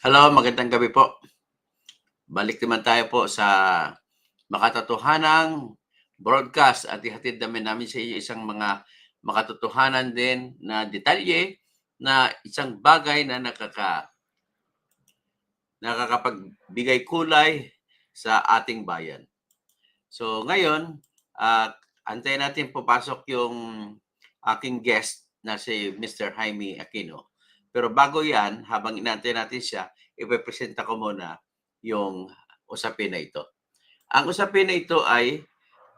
Hello, magandang gabi po. Balik naman tayo po sa makatotohanang broadcast at ihatid namin sa inyo isang mga makatotohanan din na detalye na isang bagay na nakakapagbigay kulay sa ating bayan. So ngayon, antayin natin papasok yung aking guest na si Mr. Jaime Aquino. Pero bago yan, habang inaantay natin siya, ipepresenta ko muna yung usapin na ito. Ang usapin na ito ay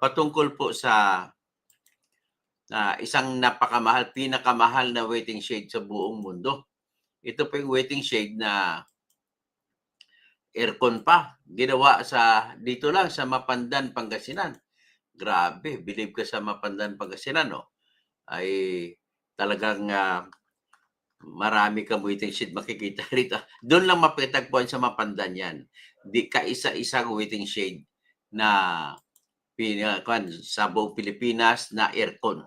patungkol po sa isang pinakamahal na waiting shade sa buong mundo. Ito po yung waiting shade na aircon pa. Ginawa dito lang sa Mapandan, Pangasinan. Grabe, believe ka sa Mapandan, Pangasinan, no? Ay talagang marami kang waiting shed makikita rito. Doon lang mapitagpuan sa Mapandan yan. Di ka isa-isang waiting shade na sa buong Pilipinas na aircon.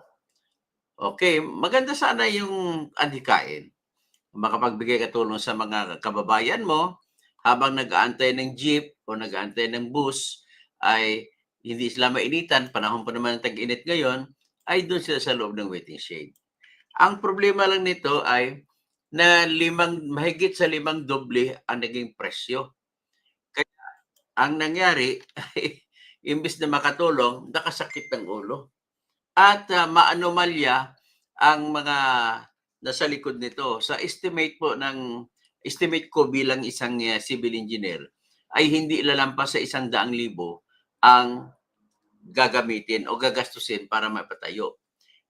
Okay, maganda sana yung anhikain. Makapagbigay katulong sa mga kababayan mo habang nag-aantay ng jeep o nag-aantay ng bus ay hindi sila mainitan, panahon pa naman ng tag-init ngayon, ay doon sila sa loob ng waiting shade. Ang problema lang nito ay na mahigit sa 5 doble ang naging presyo. Kaya ang nangyari ay imbes na makatulong, nakasakit ng ulo. At maanomalya ang mga nasa likod nito. Estimate ko bilang isang civil engineer ay hindi lalampas sa 100,000 ang gagamitin o gagastusin para mapatayo.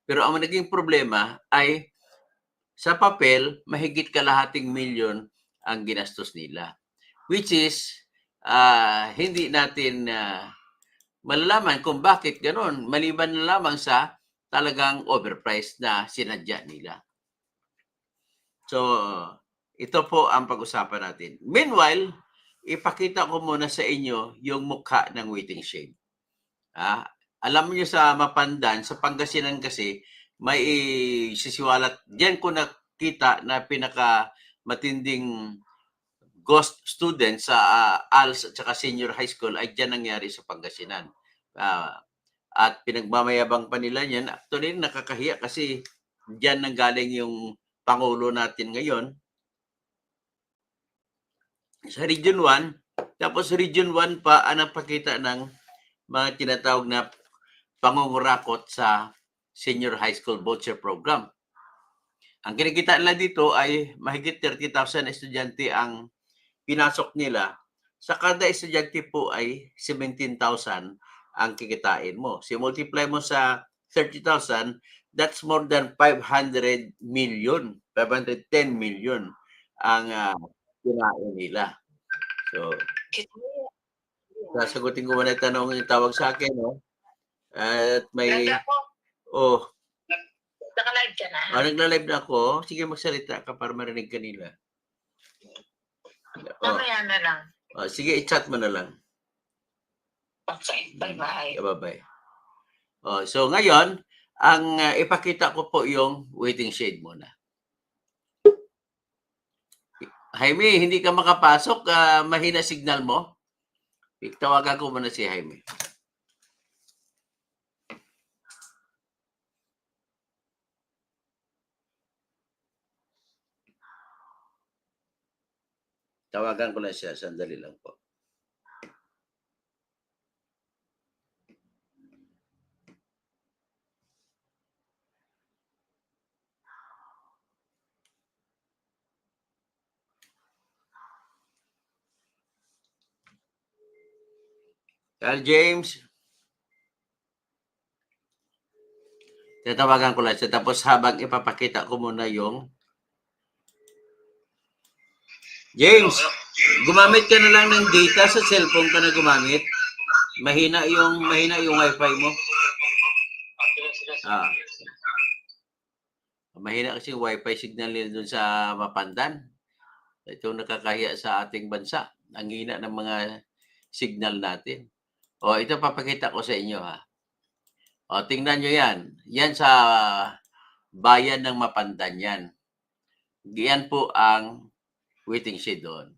Pero ang naging problema ay sa papel, mahigit kalahating milyon ang ginastos nila. Which is, hindi natin malalaman kung bakit gano'n. Maliban na lamang sa talagang overpriced na sinadya nila. So, ito po ang pag-usapan natin. Meanwhile, ipakita ko muna sa inyo yung mukha ng waiting shade. Alam niyo sa Mapandan, sa Pangasinan kasi, may sisiwalat. Diyan ko nakita na matinding ghost student sa ALS at saka senior high school ay diyan nangyari sa Pangasinan. At pinagmamayabang pa nila yan. Actually, nakakahiya kasi diyan nanggaling yung Pangulo natin ngayon sa Region 1. Tapos Region 1 pa ang napakita ng mga tinatawag na pangungurakot sa senior high school voucher program. Ang kinikita nila dito ay mahigit 30,000 estudyante ang pinasok nila. Sa kada estudyante po ay 17,000 ang kikitain mo. So multiply mo sa 30,000, that's more than 500 million, 510 million ang kinain nila. So, sasagutin ko muna yung tanong yung tawag sa akin, no? At may... Oh. Naka-live ka na? Nagla-live na ako. Sige, magsalita ka para marinig ka nila. Mamaya na lang. Sige, i-chat mo na lang. Okay, bye-bye. Bye-bye. So ngayon, ang ipakita ko po yung waiting shade muna. Jaime, hindi ka makapasok. Mahina signal mo. Tawagan ko muna si Jaime. Tawagan ko lang siya. Sandali lang po. Carl James. Tatawagan ko lang siya. Tapos habang ipapakita ko muna yung James, gumamit ka na lang ng data sa cellphone ka na gumamit. Mahina yung wifi mo. Mahina kasi yung wifi signal nila doon sa Mapandan. Ito nakakahiya sa ating bansa. Ang hina ng mga signal natin. Ito papakita ko sa inyo, ha. Tingnan nyo yan. Yan sa bayan ng Mapandan yan. Yan po ang waiting shade doon.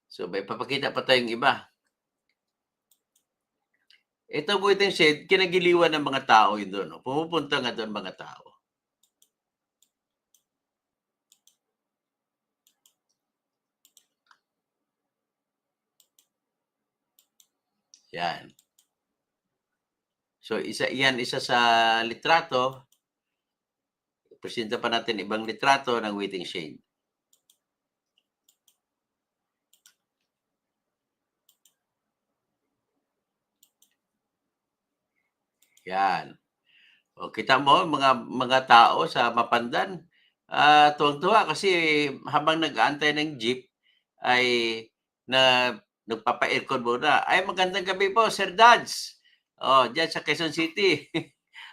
So, may papakita pa tayong iba. Ito waiting shed, kinagiliwan ng mga tao yun doon. No? Pumupunta nga doon mga tao. Yan. So, isa sa litrato. Presenta pa natin ibang litrato ng waiting shed. Yan. O, kita mo, mga tao sa Mapandan, tuwang-tuwa kasi habang nag-aantay ng jeep, ay nagpapa-aircon muna. Ay, magandang gabi po, Sir Dads. Diyan sa Quezon City.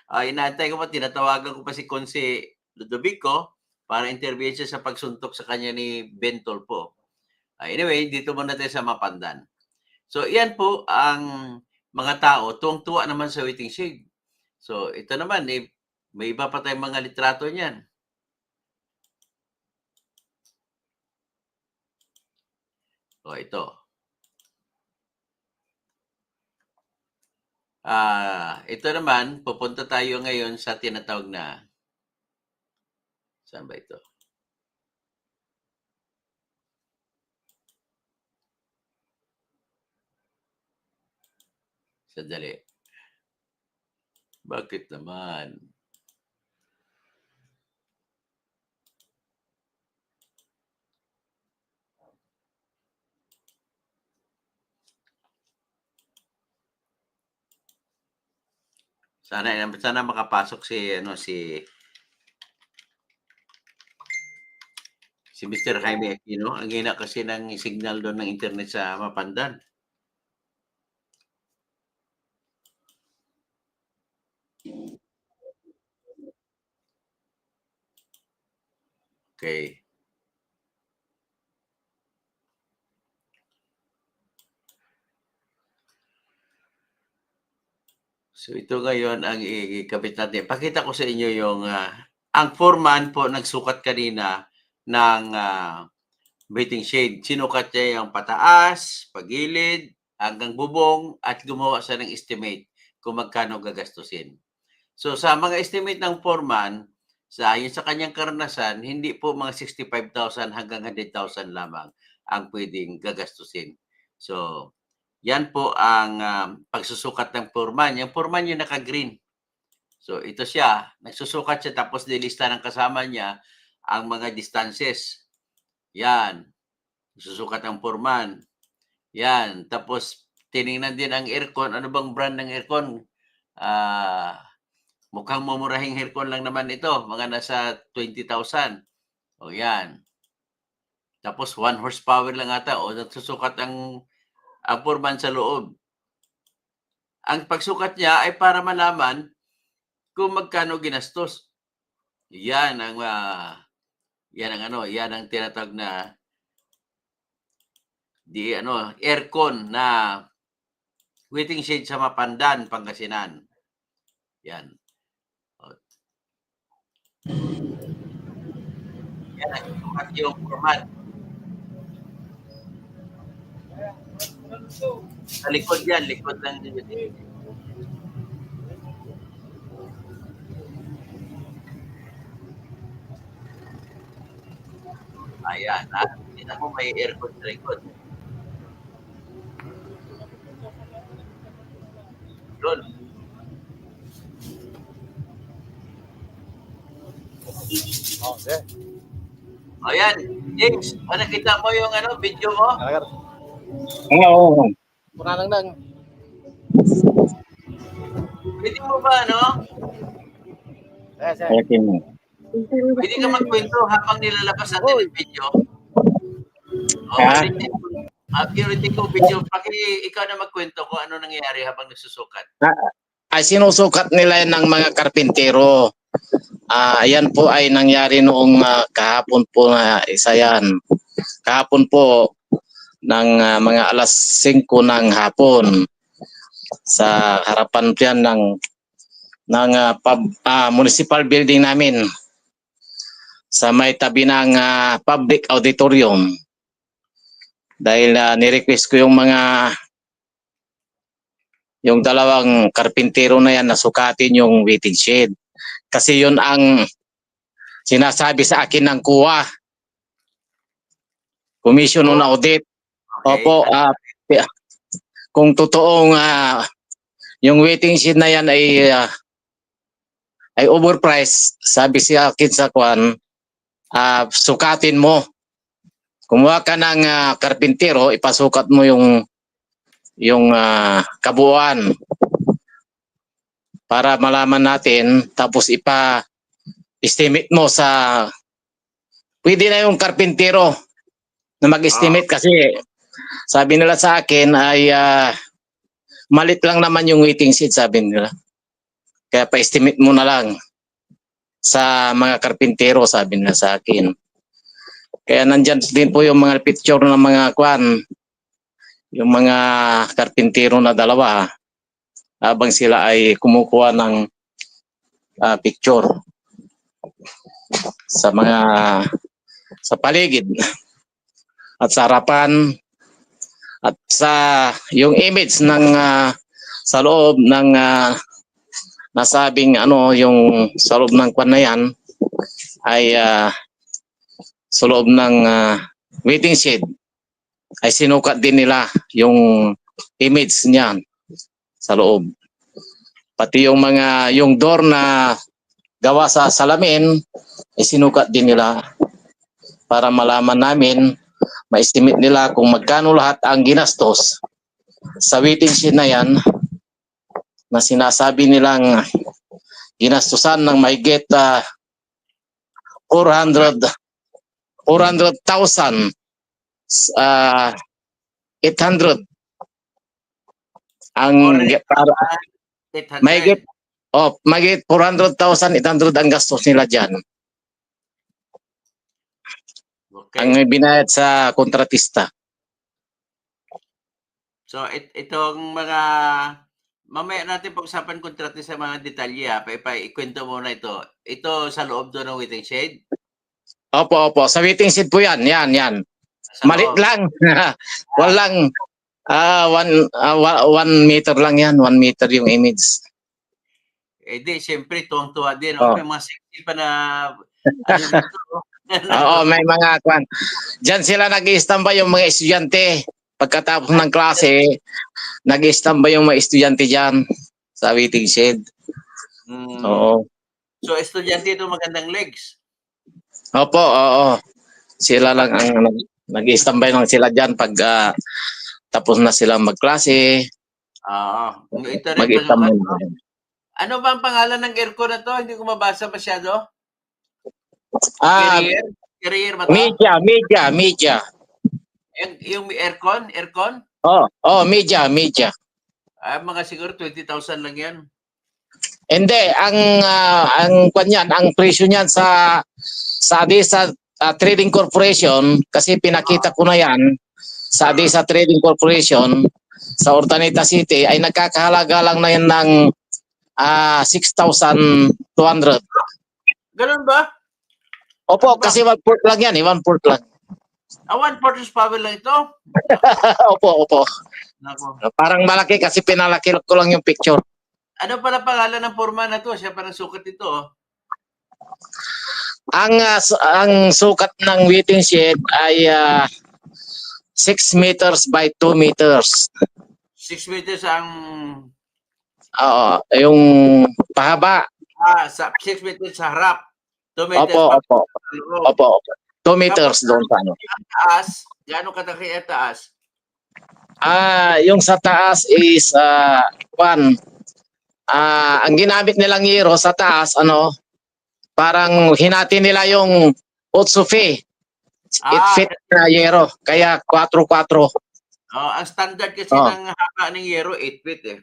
Inaantay ko pa, tinatawagan ko pa si Conse Ludovico para interview siya sa pagsuntok sa kanya ni Ben Tolpo. Anyway, dito muna tayo sa Mapandan. So, iyan po ang mga tao, tuwang-tuwa naman sa waiting shed. So, ito naman, may iba pa tayong mga litrato niyan. Ito. Ito naman, pupunta tayo ngayon sa tinatawag na, saan ba ito? Sandali. Bakit naman? Sana makapasok si Mr. Jaime Aquino. Ang hina kasi ng signal doon ng internet sa Mapandan. Okay. So ito ngayon ang ikabit natin. Pakita ko sa inyo yung ang foreman po nagsukat kanina ng waiting shed. Sinukat niya yung pataas, pagilid, hanggang bubong at gumawa siya ng estimate kung magkano gagastusin. So sa mga estimate ng foreman, yun sa kanyang karanasan, hindi po mga 65,000 hanggang 100,000 lamang ang pwedeng gagastusin. So, yan po ang pagsusukat ng foreman. Yung foreman yung naka-green. So, ito siya. Nagsusukat siya tapos nilista ng kasama niya ang mga distances. Yan. Susukat ng foreman. Yan. Tapos, tiningnan din ang aircon. Ano bang brand ng aircon? Mukhang mumurahing aircon lang naman ito. Mga nasa 20,000. O yan. Tapos 1 horsepower lang ata. O nagsusukat ang foreman sa loob. Ang pagsukat niya ay para malaman kung magkano ginastos. Yan ang tinatawag na aircon na waiting shed sa Mapandan, Pangasinan. Yan. Yan ang sukat yung format. Sa likod yan, likod lang din. Ayan, tingnan mo may aircon sa likod. Yun. Ayan, James, nakita mo yung video mo? Oo. Pwede mo ba, Pwede ka magkwento habang nilalabas natin yung video? Purity ko video. Ikaw na magkwento kung ano nangyayari habang nagsusukat. Ay sinusukat nila ng mga karpintero. Ayan po ay nangyari noong kahapon po na isa yan. Kahapon po ng mga alas 5 ng hapon sa harapan yan ng municipal building namin sa may tabi ng public auditorium. Dahil ni-request ko yung dalawang karpintero na yan na sukatin yung waiting shed. Kasi yun ang sinasabi sa akin ng kuwa, Commission on Audit. Okay. Opo, kung totoong yung waiting shed na yan ay overpriced, sabi sa akin sa kwan, sukatin mo. Kumuha ka ng karpintero, ipasukat mo yung kabuuan para malaman natin, tapos estimate mo pwede na yung karpintero na mag-estimate kasi sabi nila sa akin ay malit lang naman yung waiting shed, sabi nila. Kaya pa-estimate mo na lang sa mga karpintero, sabi nila sa akin. Kaya nandyan din po yung mga picture ng mga kwan, yung mga karpintero na dalawa habang sila ay kumukuha ng picture sa paligid at sa harapan at sa yung image ng sa loob ng nasabing yung sa loob ng kwan na yan ay sa loob ng waiting shed ay sinukat din nila yung image niyan sa loob. Pati yung door na gawa sa salamin ay sinukat din nila para malaman namin, ma-estimate nila kung magkano lahat ang ginastos sa waiting shed na yan na sinasabi nilang ginastusan ng mahigit 400,000 800 ang para 800. mahigit 400,000 800 ang gastos nila diyan. Okay. Ang binayad sa kontratista. So itong mga mamaya natin pag-usapan kontrata sa mga detalye ikwento mo na ito. Ito sa loob doon ng waiting shed. Opo. Sa waiting shed po yan. Sa Malit loob. lang. Walang 1 meter lang yan. 1 meter yung image. Di, siyempre, tuwang-tuwa din. Oh. May mga sexy pa na dito. Oo, may mga kwan. Diyan sila nag-i-standby yung mga estudyante. Pagkatapos ng klase, nag-i-standby yung mga estudyante diyan sa waiting shed. Oo. So, estudyante ito magandang legs. Opo, oo. Sila lang ang nag-i-standby lang sila diyan pag tapos na sila magklase. Ito rin Mag-i-standby. ano ba ang pangalan ng aircon na to? Hindi ko mabasa masyado. Carrier ba to? Media. Yung aircon? Media. Mga siguro 20,000 lang yan. Hindi, ang kanyan, ang presyo niyan sa ADESA Trading Corporation, kasi pinakita ko na yan sa ADESA Trading Corporation sa Urdaneta City, ay nagkakahalaga lang na yan ng 6,200. Ganun ba? Opo, kasi 1/4 lang yan, 1/4 lang. 1/4 power lang ito? Opo. Nako. Parang malaki kasi pinalaki ko lang yung picture. Ano pala pangalan ng forma na to? Siya parang sukat ito. Ang sukat ng waiting shed ay 6 meters by 2 meters. 6 meters ang... yung pahaba. 6 meters sa harap. 2 meters Opo. 2 meters doon sa ano. Ang taas, gaano kataki ang taas? Yung sa taas is ang ginamit nilang yero sa taas parang hinati nila yung 8 feet. 8 feet na yero, kaya 4-4. Ang standard kasi ng haba ng yero 8 feet eh.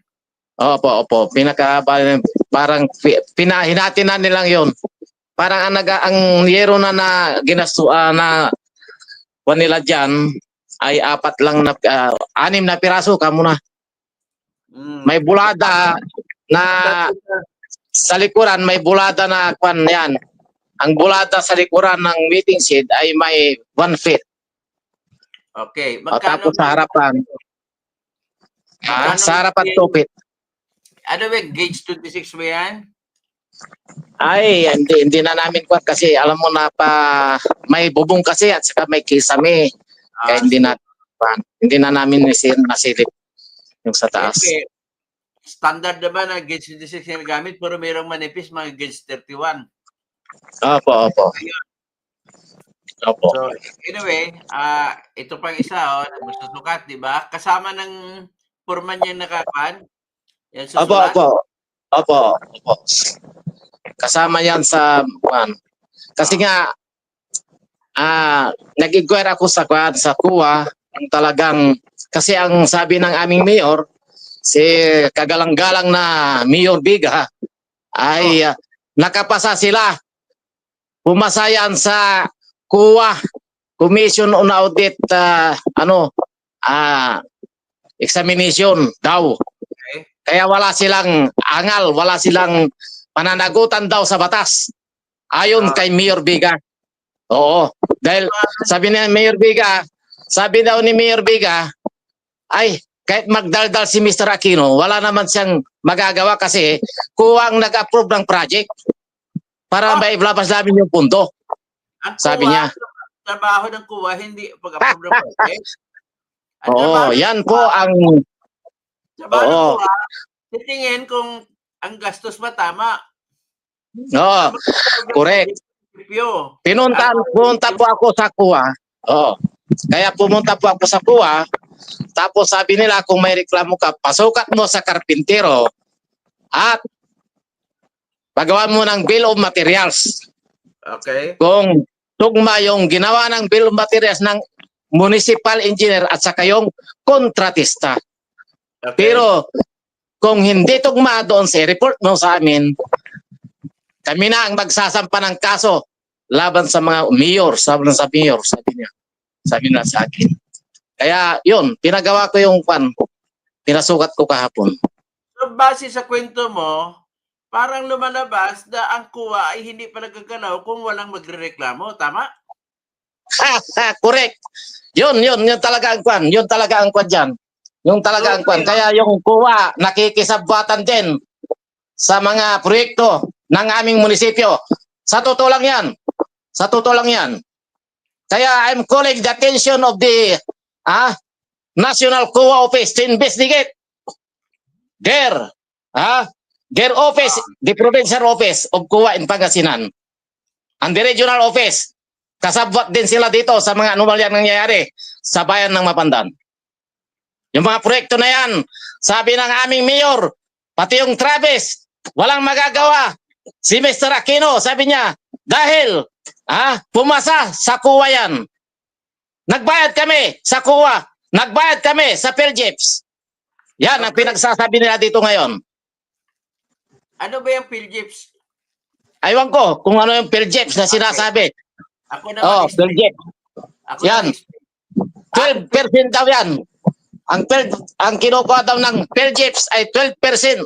Opo. Pinakahaba, parang hinati na nilang yon. Parang ang yero na ginasto na nila diyan ay 6 na piraso kamo na. May bulada na sa likuran, may bulada na kwan yan. Ang bulada sa likuran ng waiting shed ay may 1 feet. Okay. O, tapos sa harapan, sa harapan tupit. Ano ba, gauge 26 ba yan? Ay, hindi na namin kuha kasi alam mo na may bubong kasi at saka may kisame. Kaya hindi na namin nasilip yung sa taas. Okay. Standard naman na gauge 26 yung gamit, pero mayroong manipis, mga gauge 31. Opo. So, anyway, ito pang isa, magsusukat, di ba? Kasama ng forma niya nakapan. Yan susulat. Opo. Kasama yan sa kasi nga nag-inquire ako sa kuha ang talagang kasi ang sabi ng aming mayor si kagalang-galang na Mayor Biga ay nakapasa sila. Pumasa yan sa kuha Commission on Audit examination daw. Okay. Kaya wala silang angal, wala silang pananagutan daw sa batas. Ayon kay Mayor Biga. Oo. Dahil sabi ni Mayor Biga, ay kahit magdaldal si Mr. Aquino, wala naman siyang magagawa kasi kuwang nag-approve ng project para mailabas namin yung punto. Sabi niya. Trabaho ng kuha, hindi pag-approve ng project. Oo, yan po ang... Trabaho ng kuha, titingin kung ang gastos ba tama. Oo, correct. Pumunta po ako sa kuha. Oo. Kaya pumunta po ako sa kuha. Tapos sabi nila kung may reklamo ka, pasukat mo sa karpintero at pagawa mo ng bill of materials. Okay. Kung tugma yung ginawa ng bill of materials ng municipal engineer at saka yung kontratista. Okay. Pero kung hindi tugma doon sa report mo sa amin, kami na ang magsasampa ng kaso laban sa mga mayor, sabi niya. Sabi na sa akin. Kaya yun, pinagawa ko yung pinasukat ko kahapon. So, base sa kwento mo, parang lumalabas na ang kuha ay hindi pa nagagalaw kung walang magrereklamo. Tama? Correct. Yun talaga ang kwan. Yun talaga ang kwan dyan. Yung talaga ang kwan. Kaya yung kuha, nakikisabwatan din sa mga proyekto ng aming munisipyo. Sa totoo lang yan. Kaya I'm calling the attention of the National COA Office to investigate their office, the provincial office of COA in Pangasinan and the regional office. Kasabwat din sila dito sa mga anomalyang nangyayari sa bayan ng Mapandan. Yung mga proyekto na yan, sabi ng aming mayor, pati yung Travis, walang magagawa. Si Mr. Aquino, sabi niya, dahil pumasa sa COA yan. Nagbayad kami sa COA. Nagbayad kami sa PhilJeps. Yan ang pinagsasabi nila dito ngayon. Ano ba yung PhilJeps? Aywan ko kung ano yung PhilJeps na sinasabi. Ako naman. PhilJeps. Yan. 12% daw yan. Ang kinukuha daw ng PhilJeps ay 12%.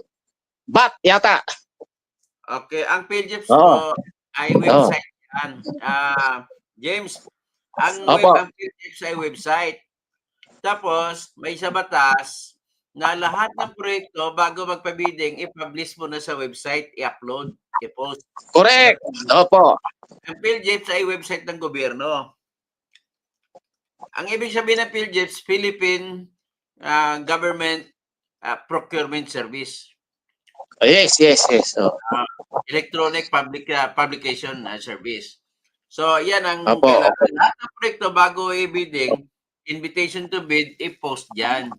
Bat yata. Okay, ang PhilJeps ay website yan. James, ang PhilJeps ay website. Tapos, may sa batas na lahat ng proyekto bago magpabidding, i-publish mo na sa website, i-upload, i-post. Correct. Opo. Ang PhilJeps ay website ng gobyerno. Ang ibig sabihin ng PhilJeps, Philippine Government Procurement Service. Yes. Electronic Publication Service. So, yan ang Opo. lahat ng proyekto bago i-bidding, invitation to bid, i-post dyan.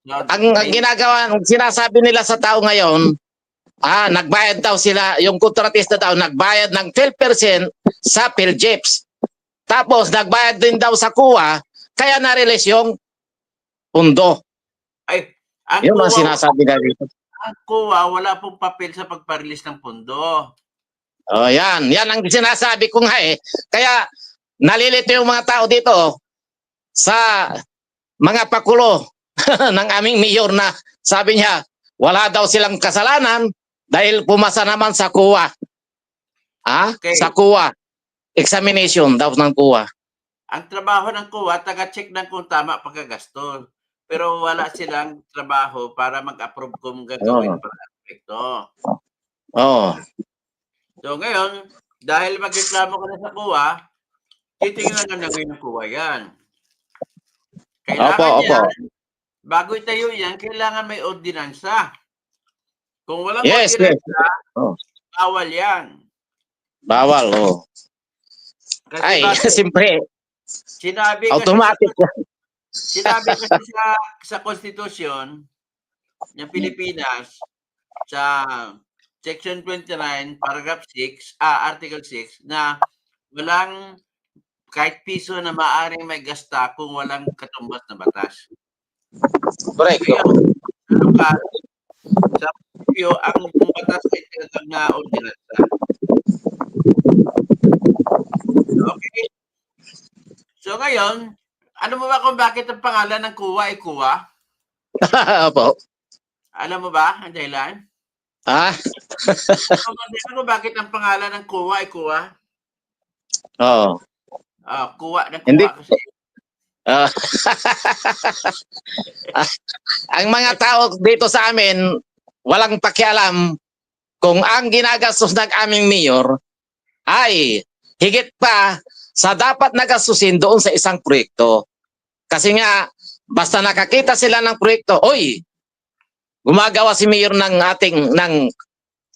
So, Ang ginagawa, sinasabi nila sa tao ngayon, nagbayad daw sila, yung kontratista daw, nagbayad ng 12% sa PhilJeps. Tapos, nagbayad din daw sa COA, kaya na-release yung pundo. Ay, ang Yun ang COA, sinasabi na dito. ang COA, wala pong papel sa pagpa-release ng pundo. Yan ang sinasabi ko nga eh. Kaya, nalilito yung mga tao dito sa mga pakulo ng aming mayor na sabi niya, wala daw silang kasalanan dahil pumasa naman sa COA. Okay. Sa COA. Examination daw ng COA. Ang trabaho ng COA, taga-check ng kung tama pagkagasto. Pero wala silang trabaho para mag-approve kung gagawin Oo. para epekto. Oo. So ngayon, dahil magreklamo ka na sa COA, titingnan na ng COA yan. Kailangan Opo. yan, bago itayo yan, kailangan may ordinansa. Kung walang Yes. ordinansa, Oh. bawal yan. Bawal, oh. Kasi Ay, bakit? siyempre, Sinabi kasi automatic. Sinabi kasi sa konstitusyon ng Pilipinas sa Section 29, Paragraph 6, Article 6 na walang kahit piso na maaaring may gasta kung walang katumbas na batas. Correct. Ngayon, ano ka, sa prinsipyo, ang batas ay tinatag na ordinansa. Okay? So ngayon, ano mo ba kung bakit ang pangalan ng COA ay COA? Opo. Alam mo ba ang dahilan? Ah? Ano bakit ang pangalan ng COA ay COA? Oo. COA ng Hindi. COA kasi. Ah. Ang mga tao dito sa amin, walang pakialam kung ang ginagastos ng aming mayor ay higit pa sa dapat nagastusin doon sa isang proyekto. Kasi nga, basta nakakita sila ng proyekto, oy, gumagawa si mayor ng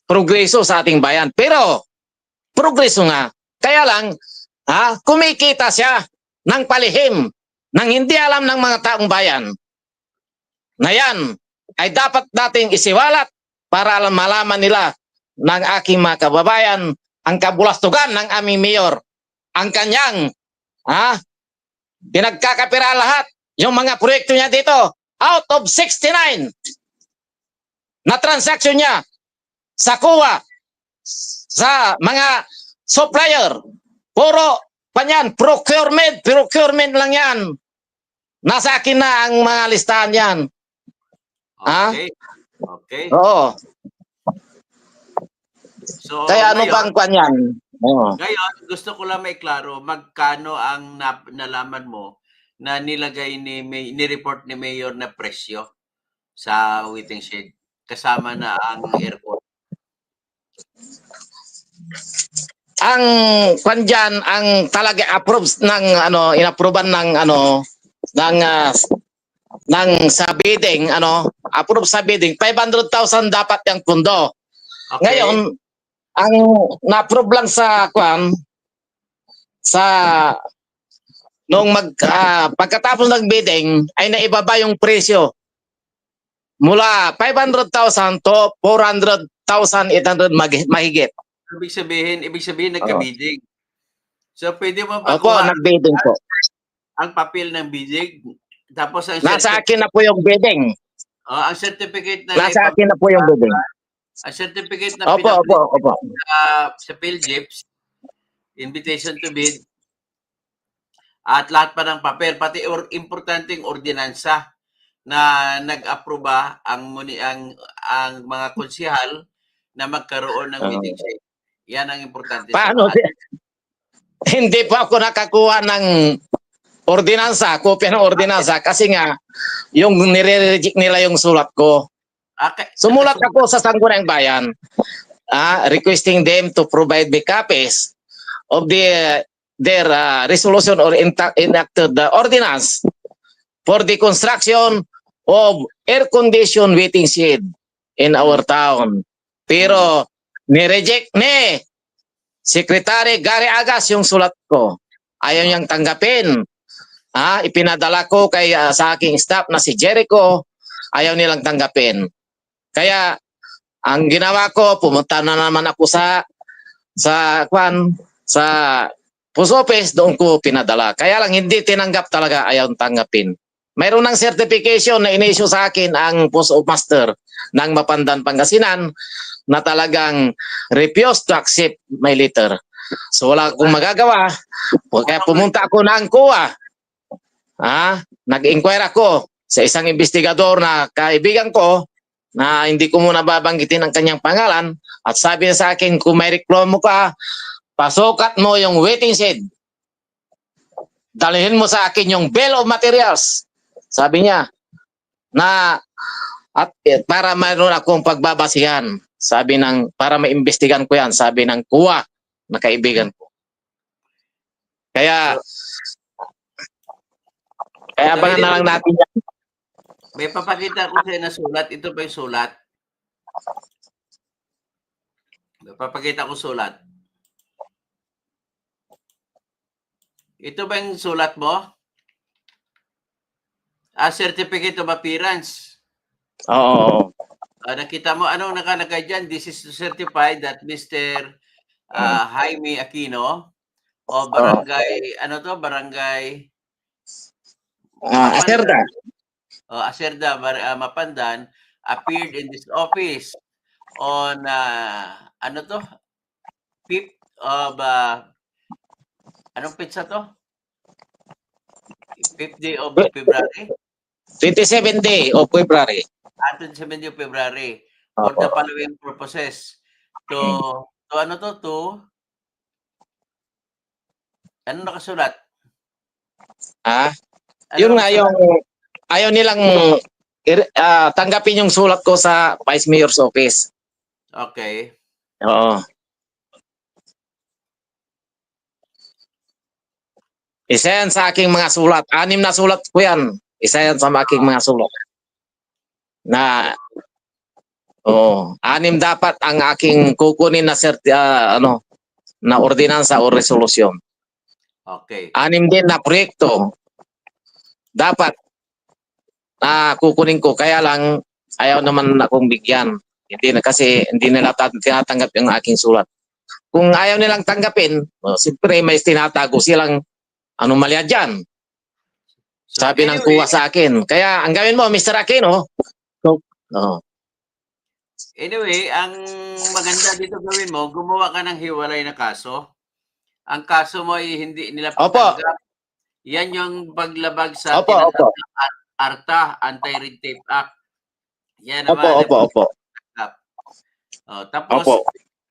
progreso sa ating bayan. Pero, progreso nga. Kaya lang, kumikita siya ng palihim nang hindi alam ng mga taong bayan na yan ay dapat nating isiwalat para malaman nila ng aking mga kababayan ang kabulastugan ng aming mayor. Ang kanyang pinagkakapira lahat yung mga proyekto niya dito out of 69 na transaction niya sa COA sa mga supplier. Puro panyan, procurement lang yan. Nasa akin na ang mga listahan yan. Okay. Okay. Oo. So, Kaya ano ngayon, bang kanyan? Oo. ngayon, gusto ko lang may klaro, magkano ang nalaman mo na nilagay ni-report ni Mayor na presyo sa waiting shed kasama na ang airport. Ang kanyan ang talaga approves ng inapprovean ng sa bidding approve sa bidding 500,000 dapat yung pundo. Okay. Ngayon ang na-approve lang sa nung pagkatapos ng bidding ay naibaba yung presyo mula 500,000 to 400,800 mahigit. Ibig sabihin nagka-bidding. So pwede mo Opo, pakuha nag-bidding po. ang papel ng bidding, tapos ang Nasa akin na po yung bidding. ang certificate na Nasa akin na po yung bidding. ang certificate na Opo. sa PhilGips, invitation to bid, at lahat pa ng papel, pati importanteng ordinansa na nag-aproba ang mga konsehal na magkaroon ng meeting site. Yan ang importante. Paano? Hindi pa ako nakakuha ng ordinansa, kopya ng ordinansa kasi nga yung nire-reject nila yung sulat ko. Sumulat ako sa Sangguniang Bayan requesting them to provide me copies of their resolution or enacted ordinance for the construction of air-conditioned waiting shed in our town. Pero ni-reject ni Secretary Gary Agas yung sulat ko. Ayaw niyang tanggapin. Ipinadala ko sa aking staff na si Jericho. Ayaw nilang tanggapin. Kaya ang ginawa ko, pumunta na naman ako sa post office, doon ko pinadala. Kaya lang hindi tinanggap talaga, ayaw tanggapin. Mayroon ng certification na in-issue sa akin ang post of master ng Mapandan, Pangasinan na talagang refuse to accept my letter. So wala akong magagawa. Kaya pumunta ako ng COA. Nag-inquire ako sa isang investigador na kaibigan ko na hindi ko muna babanggitin ang kanyang pangalan at sabi niya sa akin, kung may reklamo ka, pasukat mo yung waiting shed. dalhin mo sa akin yung bill of materials. Sabi niya, na at para mayroon akong pagbabasihan. Sabi ng, para maimbestigan ko yan, sabi ng kuwa na kaibigan ko. Kaya abangan na lang natin yan. May papakita ko sa'yo na sulat. Ito ba yung sulat? May papakita ko sulat. Ito ba yung sulat mo? Certificate of appearance. Oo. Nakita mo, anong nakalagay dyan? This is to certify that Mr. Jaime Aquino o barangay, ano to? Barangay Acerda. Acerda, Mapandan, appeared in this office on, ano to? 5th of, anong pizza to? 5th day of February? 27th day of February. 27th day of February. For the following purposes. To ano to? Ano nakasulat? Ano Yun nga nakasulat? yung ayaw nilang tanggapin yung sulat ko sa Vice Mayor's office. Okay. Oo. Isa yan sa aking mga sulat. 6 na sulat ko yan. Isa yan sa aking mga sulat. Na 6 dapat ang aking kukunin na na ordinansa o resolusyon. Okay. 6 din na proyekto. Dapat kukunin ko. Kaya lang ayaw naman akong bigyan. Kasi hindi nila tinatanggap yung aking sulat. Kung ayaw nilang tanggapin, siyempre may tinatago silang anomalya dyan. So, Sabi ng kuha sa akin. Kaya ang gawin mo, Mr. Aquino. Anyway, ang maganda dito gawin mo, gumawa ka ng hiwalay na kaso. Ang kaso mo ay hindi nila patanggap. Yan yung paglabag sa tinatawag na ARTA, Anti-Red Tape Act. Yan naman. Opo. Tapos,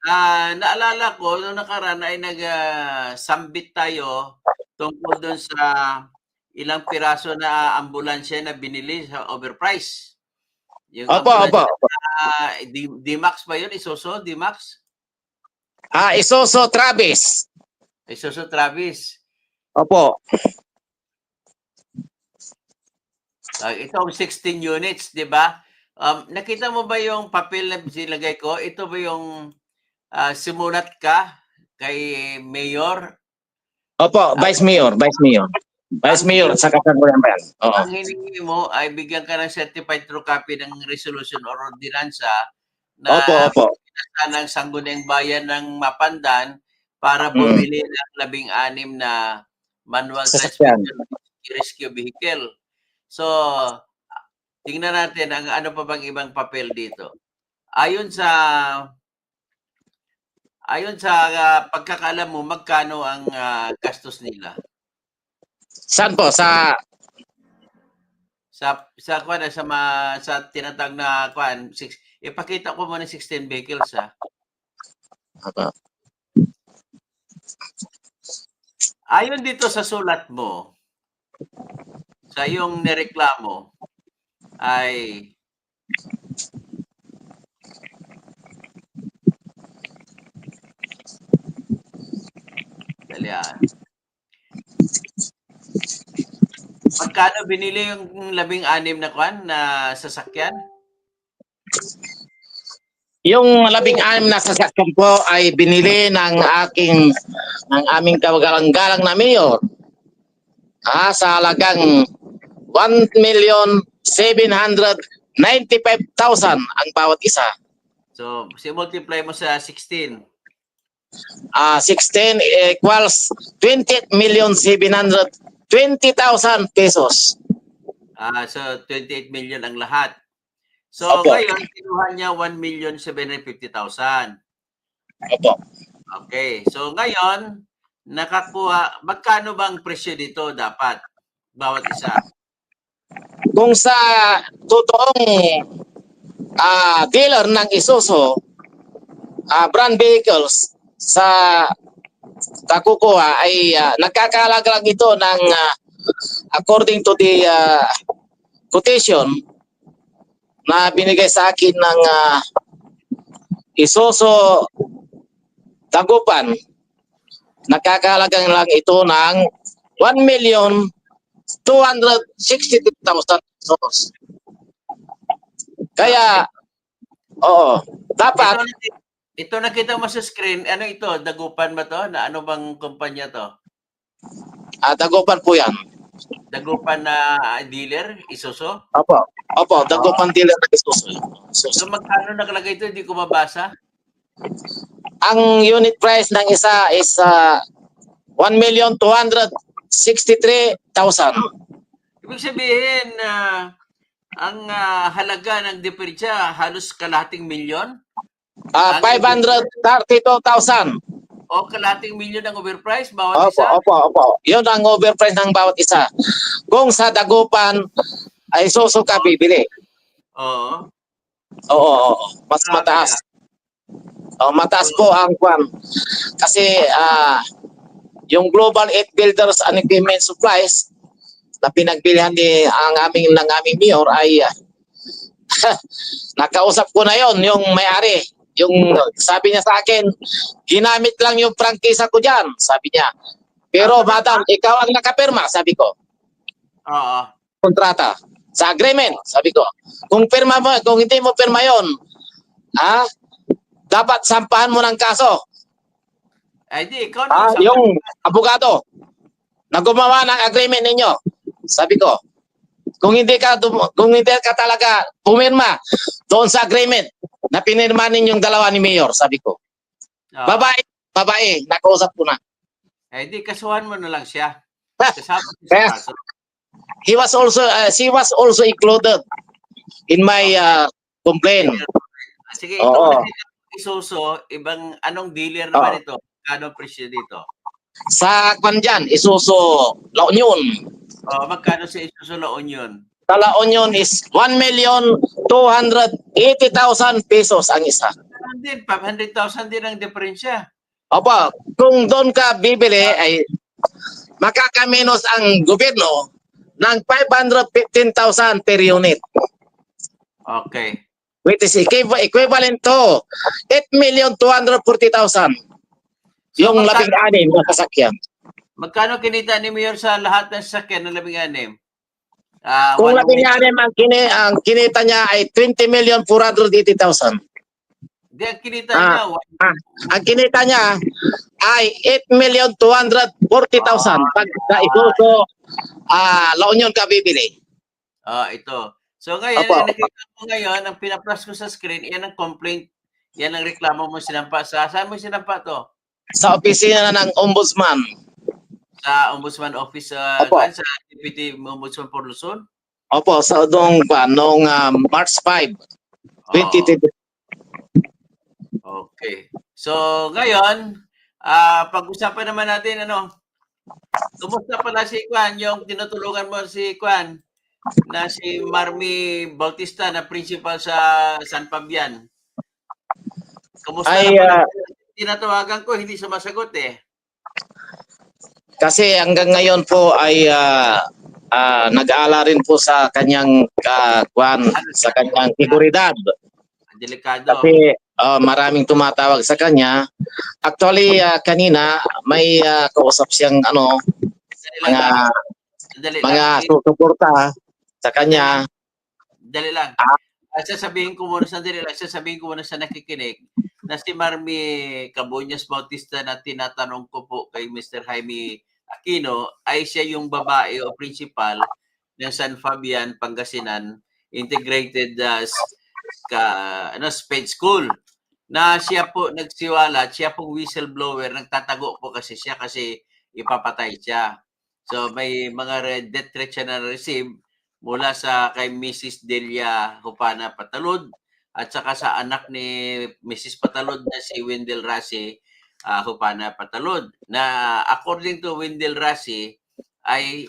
naalala ko, noong nakaraan ay nagsambit tayo tungkol doon sa ilang piraso na ambulansya na binili sa overprice. Yung Opo. D-Max ba yun? Isuso? D-Max? Isuso Travis. Isuso Travis. Opo. Itong 16 units, di ba? Nakita mo ba yung papel na silagay ko? Ito ba yung simulat ka kay Mayor? Opo, Vice Mayor. Vice Mayor sa Katanguyan ba yan? Oo. Ang hiningi mo ay bigyan ka ng certified true copy ng resolution or ordinansa na Opo. ng Sangguniang Bayan ng Mapandan para bumili ng 16 na manual Sasakyan. rescue vehicle. So, tingnan natin ang ano pa bang ibang papel dito. Ayon sa pagkakaalam mo, magkano ang gastos nila? Saan po? Sa tinatag na ipakita ko muna 16 vehicles Ayon dito sa sulat mo, sa iyong nireklamo ay magkano binili yung 16 na sasakyan? yung 16 na sasakyan po ay binili ng aming kagalang-galang na mayor sa halagang 1,795,000 ang bawat isa. So, multiply mo sa 16. 16 equals 20,720,000 pesos. So, 28 million ang lahat. So, Opo. ngayon, kinuha niya 1,750,000. Opo. Okay. So, ngayon, nakakuha, magkano bang presyo dito dapat? Bawat isa. Kung sa totoong dealer ng Isuzu brand vehicles sa kakukuha ay nagkakahalaga lang ito ng according to the quotation na binigay sa akin ng Isuzu Dagupan, nakakahalaga lang ito ng 1,262,000 pesos. Kaya, oo, dapat, Ito nakita mo sa screen, ano ito? Dagupan ba to? Na ano bang kumpanya to? Dagupan po yan. Dagupan na dealer, Isuzu? Opo, Dagupan dealer ng Isuzu. So magkano nakalagay ito? Hindi ko mabasa. Ang unit price ng isa is 1,263,000. Ibig sabihin, ang halaga ng diferensya halos kalahating milyon? 532,000. O kalahating milyon ang overprice bawat isa? Opo. Yun ang overprice ng bawat isa. Kung sa Dagupan ay Isuzu ka bibili. Oo. Oo. Mas mataas. Mataas po ang kwan. Kasi yung Global 8 Builders and Equipment Supplies na pinagbilihan ng aming mayor ay nakausap ko na yon yung may-ari. Yung sabi niya sa akin, ginamit lang yung prangkisa ko dyan, sabi niya. Pero madam, ikaw ang nakapirma, sabi ko. Oo. Kontrata. Sa agreement, sabi ko. Kung pirma mo, kung hindi mo pirma yon, dapat sampahan mo ng kaso. Ay di, ikaw na Yung abogado na gumawa ng agreement ninyo, sabi ko. Kung hindi ka talaga pumirma doon sa agreement na pinirma ninyong dalawa ni Mayor, sabi ko. Babae, nakausap ko na. Ay di, kasuhan mo na lang siya. Kasama siya sa kaso. She was also included in my complaint. Sige, ito Isuzu, ibang anong dealer naman ito? Kano presyo dito? Sa Kwanjan, Isuzu La Union. Magkano sa Isuzu La Union? Sa La Union is 1,280,000 pesos ang isa. 500,000 din ang diferensya. Opo, kung doon ka bibili ay makakaminos ang gobyerno ng 515,000 per unit. Okay. Which is equivalent to 8,240,000. Yung labing-anim na sasakyan. Magkano kinita ni Mayor sa lahat ng sasakyan ng labing-anim? Kung labing-anim ang kinita niya ay 20,480,000. Hindi, ang kinita niya. Ang kinita niya ay 8,240,000 pag sa Isuzu La Union ka bibili. Ito. So ngayon, nakikita mo ngayon, ang pinaplas ko sa screen, yan ang complaint, yan ang reklamo mo sinampa. Saan mo sinampa to? Sa opisina ng Ombudsman. Sa Ombudsman Office, sa Deputy Ombudsman for Luzon? Opo, sa noong March 5, 2020. Okay. So ngayon, pag-usapan naman natin, kumusta pala si Kwan, yung tinutulungan mo si Kwan, na si Marmy Bautista na principal sa San Fabian. Kumusta na tinatawagan ko, hindi sumasagot eh. Kasi hanggang ngayon po ay nag-aala rin po sa kanyang sa kanyang seguridad. Delikado. Kasi maraming tumatawag sa kanya. Actually, kanina may kausap siyang mga susuporta sa kanya. Dali lang. Sasabihin ko muna sa nakikinig na si Marmy Cabuñas Bautista na tinatanong ko po kay Mr. Jaime Aquino ay siya yung babae o principal ng San Fabian, Pangasinan Integrated Sped School na siya po nagsiwala, siya pong whistleblower, nagtatago po kasi siya kasi ipapatay siya. So may mga death threats siya na receive mula sa kay Mrs. Delia Hupana Patalud at saka sa anak ni Mrs. Patalud na si Wendell Rasi Hupana Patalud na according to Wendell Rasi ay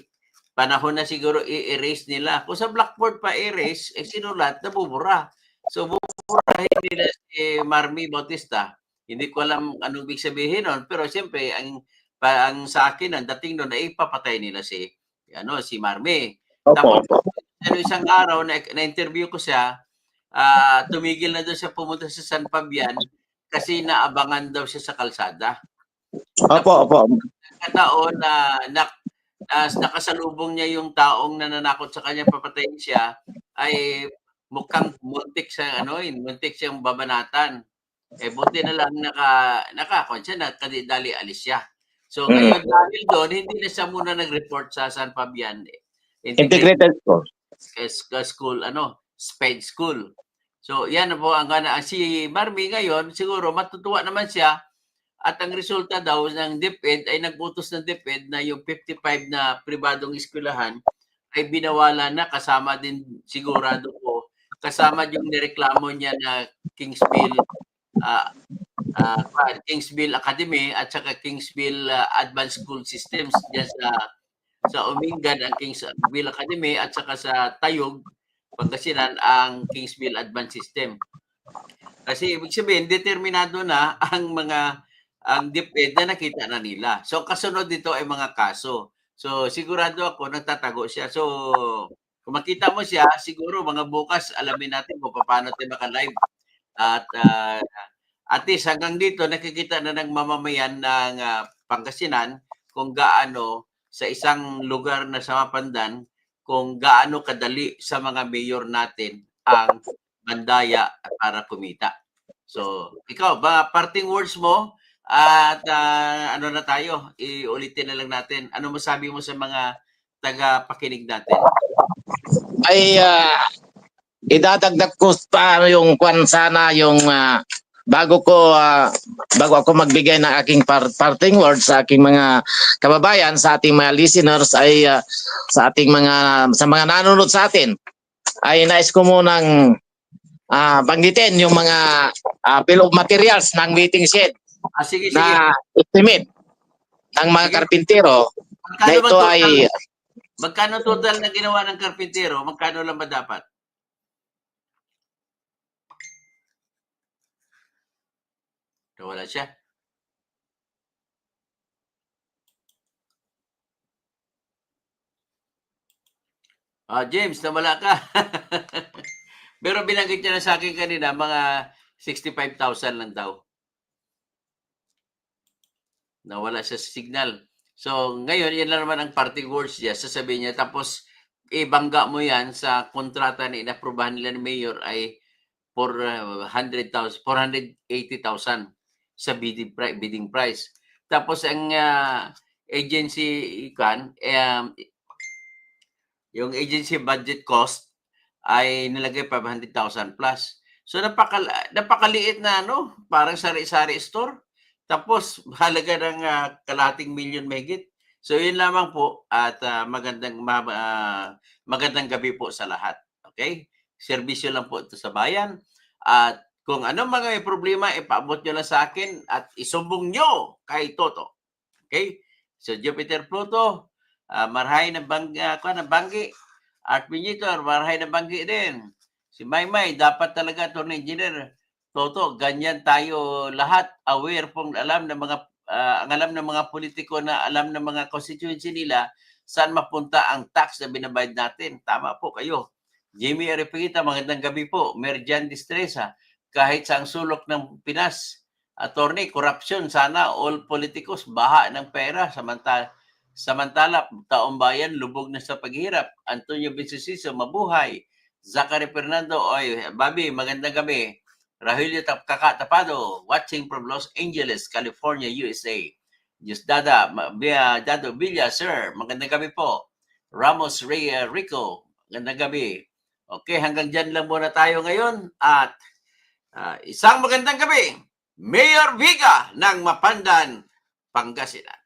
panahon na siguro i-erase nila. Kung sa blackboard pa erase, sinulat na bubura. So buburahin nila si Marmy Bautista. Hindi ko alam anong ibig sabihin nun, pero siyempre ang ang sa akin, ang dating doon ay papatay nila si Marme. Opo. Tapos, isang araw na-interview ko siya, tumigil na doon siya pumunta sa San Fabian kasi naabangan daw siya sa kalsada. Opo. Nagkataon na nakasalubong niya yung taong nananakot sa kanya, papatayin siya, ay mukhang muntik siyang babanatan. Buti na lang nakakon siya, nakadali alis siya. So ngayon, dahil doon, hindi na siya muna nag-report sa San Fabian Integrated School. School, sped school. So yan po si Marmy ngayon, siguro matutuwa naman siya. At ang resulta daw ng DepEd ay nag-utos ng DepEd na yung 55 na pribadong eskwelahan ay binawala na, kasama din sigurado ko, kasama yung nireklamo niya na Kingsville Academy at saka Kingsville Advanced School Systems diyan sa Umingan ang Kingsville Academy at saka sa Tayog, Pangasinan ang Kingsville Advanced System. Kasi ibig sabihin determinado na ang DepEd na nakita na nila. So kasunod dito ay mga kaso. So sigurado ako nagtatago siya. So kung makita mo siya, siguro mga bukas alamin natin kung paano tayo maka-live. At least hanggang dito nakikita na ng mamamayan ng Pangasinan kung gaano sa isang lugar na sa Mapandan, kung gaano kadali sa mga mayor natin ang mandaya para kumita. So ikaw, parting words mo, at ano na tayo, iulitin na lang natin. Ano masabi mo sa mga taga-pakinig natin? Ay idadagdag ko pa yung sana yung bago ako magbigay ng aking parting words sa aking mga kababayan, sa ating mga listeners, ay sa mga nanonood sa atin, ay nais ko munang banggitin yung mga bill of materials ng waiting shed Sige. na estimate ng mga karpintero na ito ay magkano total na ginawa ng karpintero? Magkano lang ba dapat? Wala siya. James, nawala ka. Pero binanggit niya na sa akin kanina, mga 65,000 lang daw. Nawala siya sa signal. So, ngayon, yan lang naman ang parting words niya. Sasabihin niya, tapos ibangga mo yan sa kontrata na inaprubahan nila ng mayor ay 480,000 sa bidding price. Tapos ang agency yung agency budget cost ay nilagay 500,000 plus. So napakaliit na parang sari-sari store. Tapos halaga ng kalahating milyon mahigit. So yun lamang po, at magandang gabi po sa lahat. Okay? Serbisyo lang po ito sa bayan. At kung anong mga problema, ipaabot nyo lang sa akin at isumbong nyo kay Toto. Okay? So Jupiter Pluto, marhay ng banggi. Art Minitor, marhay ng banggi din. Si Maymay, dapat talaga ito na engineer. Toto, ganyan tayo lahat, aware pong alam ng mga politiko na alam ng mga constituency nila saan mapunta ang tax na binabayad natin. Tama po kayo. Jimmy Aripita, magandang gabi po. Merjan Distresa, kahit sa ang sulok ng Pinas, attorney, corruption, sana all politicos baha ng pera, samantala taong bayan lubog na sa paghirap. Antonio Vincesiso, mabuhay. Zachary Fernando, Bobby, magandang gabi. Rahulio Tapado, watching from Los Angeles, California, USA. Dado Villa, sir, magandang gabi po. Ramos Rico, magandang gabi. Okay, hanggang dyan lang muna tayo ngayon. At isang magandang gabi, Mayor Viga ng Mapandan, Pangasinan.